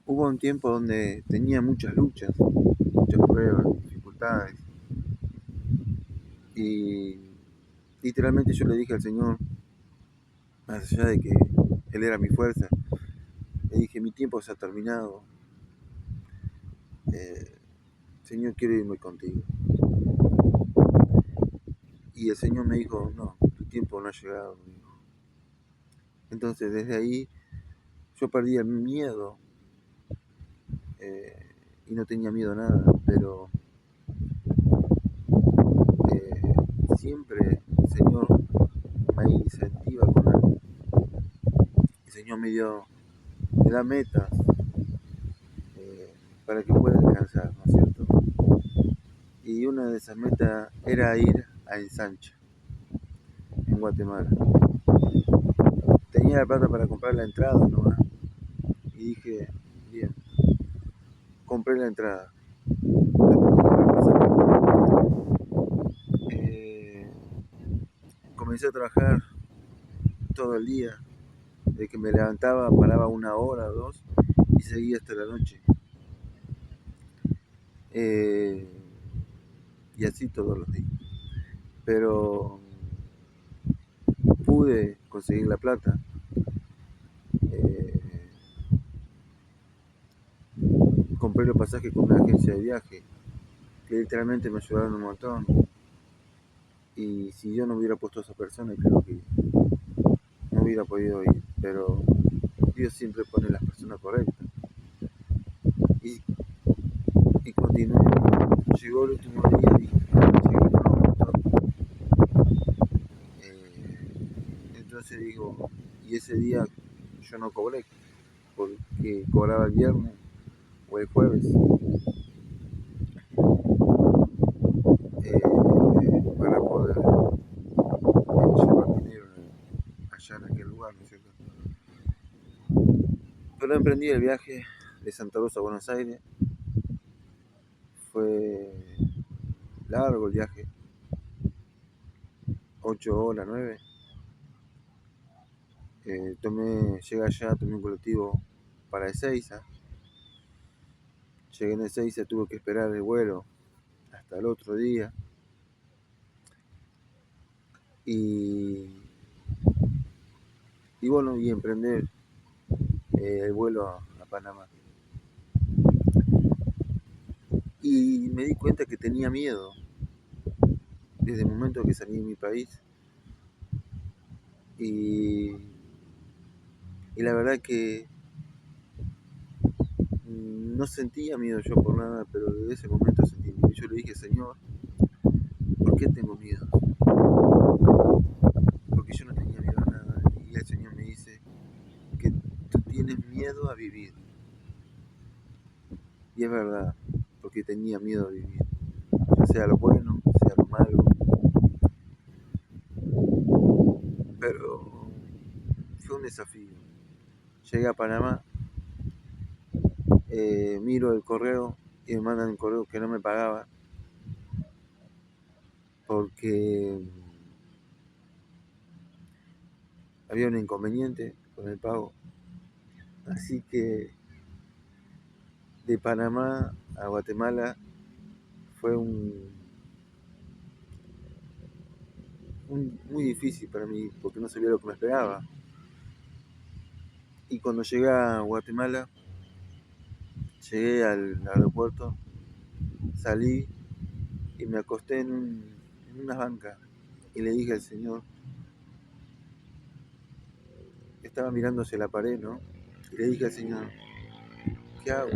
Hubo un tiempo donde tenía muchas luchas, muchas pruebas, dificultades, y literalmente yo le dije al Señor, más allá de que Él era mi fuerza, le dije, mi tiempo se ha terminado, eh, Señor, quiero irme contigo. Y el Señor me dijo, no, tu tiempo no ha llegado, mi hijo. Entonces desde ahí yo perdí el miedo, y no tenía miedo a nada, pero siempre el Señor me incentiva con algo. El Señor me da metas, para que pueda alcanzar, ¿no es cierto? Y una de esas metas era ir a Ensanche, en Guatemala. Tenía la plata para comprar la entrada nomás, y dije, bien, compré la entrada. Eh, Comencé a trabajar todo el día, de que me levantaba, paraba una hora o dos y seguía hasta la noche. Eh, y así todos los días. Pero pude conseguir la plata. Eh, Compré los pasajes con una agencia de viaje, que literalmente me ayudaron un montón. Y si yo no hubiera puesto a esa persona, creo que no hubiera podido ir. Pero Dios siempre pone las personas correctas. Y, y continué. Llegó el último día y llegué con un montón. Entonces digo, y ese día yo no cobré, porque cobraba el viernes o el jueves, para poder llevar dinero allá en aquel lugar, ¿no es cierto? Pero emprendí el viaje de Santa Rosa a Buenos Aires. Fue largo el viaje, 8 horas, 9. Llegué allá, tomé un colectivo para Ezeiza. Llegué en Ezeiza, tuve que esperar el vuelo hasta el otro día. Y, y bueno, y emprender el vuelo a Panamá. Y me di cuenta que tenía miedo desde el momento que salí de mi país. Y, y la verdad que no sentía miedo yo por nada, pero desde ese momento sentí miedo. Yo le dije, Señor, ¿por qué tengo miedo? Porque yo no tenía miedo a nada. Y el Señor me dice que tú tienes miedo a vivir. Y es verdad, porque tenía miedo a vivir. Ya sea lo bueno, sea lo malo. Pero fue un desafío. Llegué a Panamá, miro el correo y me mandan un correo que no me pagaba porque había un inconveniente con el pago. Así que de Panamá a Guatemala fue muy difícil para mí porque no sabía lo que me esperaba. Y cuando llegué a Guatemala, llegué al aeropuerto, salí y me acosté en una banca y le dije al Señor, estaba mirando hacia la pared, ¿no? Y le dije al Señor, ¿qué hago?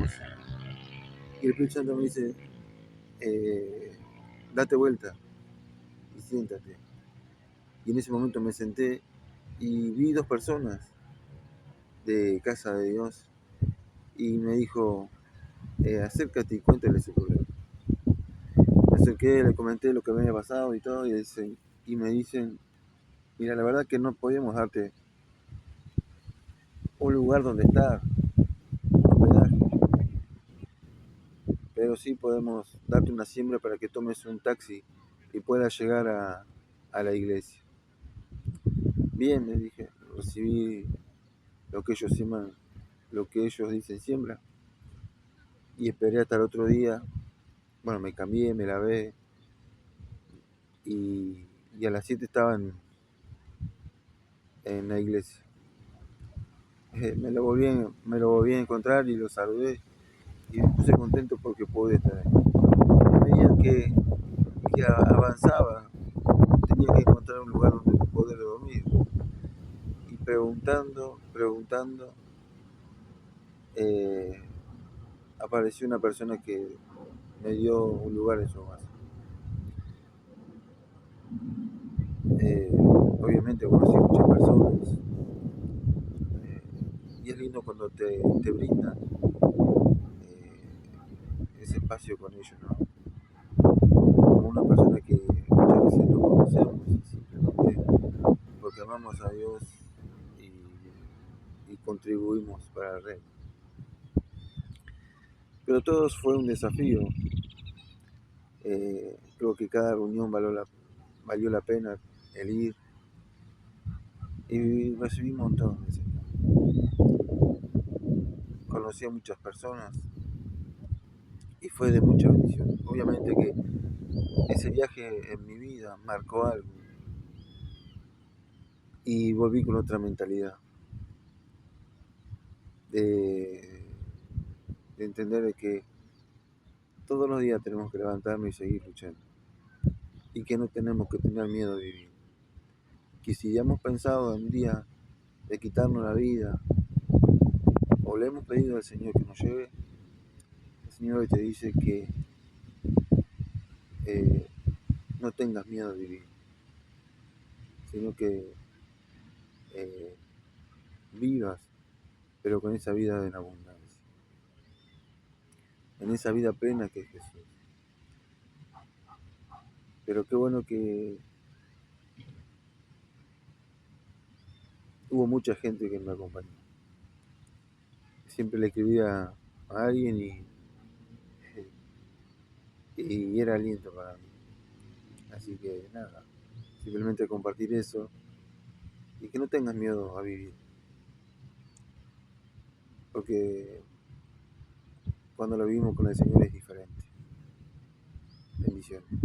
Y el Espíritu Santo me dice, eh, date vuelta y siéntate. Y en ese momento me senté y vi dos personas de Casa de Dios y me dijo, acércate y cuéntale su problema. Me acerqué, le comenté lo que me había pasado y todo, y me dicen, mira, la verdad que no podemos darte un lugar donde estar, un hospedaje, pero sí podemos darte una siembra para que tomes un taxi y puedas llegar a la iglesia. Bien, le dije, recibí lo que ellos siembran, lo que ellos dicen siembra. y esperé hasta el otro día. Bueno, me cambié, me lavé y a las 7 estaba en la iglesia. Me lo volví a encontrar y lo saludé y me puse contento porque pude estar ahí. A medida que avanzaba, tenía que encontrar un lugar donde poder dormir. Y preguntando, eh, apareció una persona que me dio un lugar en su casa. Obviamente conocí muchas personas y es lindo cuando te brindan ese espacio con ellos, ¿no? Como una persona que muchas veces no conocemos y simplemente porque amamos a Dios y contribuimos para el reino. Pero todo fue un desafío. Creo que cada reunión valió la pena el ir y recibí un montón de Señor. Conocí a muchas personas y fue de mucha bendición. Obviamente que ese viaje en mi vida marcó algo y volví con otra mentalidad de, de entender que todos los días tenemos que levantarnos y seguir luchando y que no tenemos que tener miedo de vivir. Que si ya hemos pensado en un día de quitarnos la vida o le hemos pedido al Señor que nos lleve, el Señor hoy te dice que eh, no tengas miedo de vivir, sino que eh, vivas, pero con esa vida en abundancia, en esa vida plena que es Jesús. Pero qué bueno que hubo mucha gente que me acompañó. Siempre le escribía a alguien y era aliento para mí. Así que nada, simplemente compartir eso y que no tengas miedo a vivir, porque cuando lo vivimos con el Señor es diferente. Bendiciones.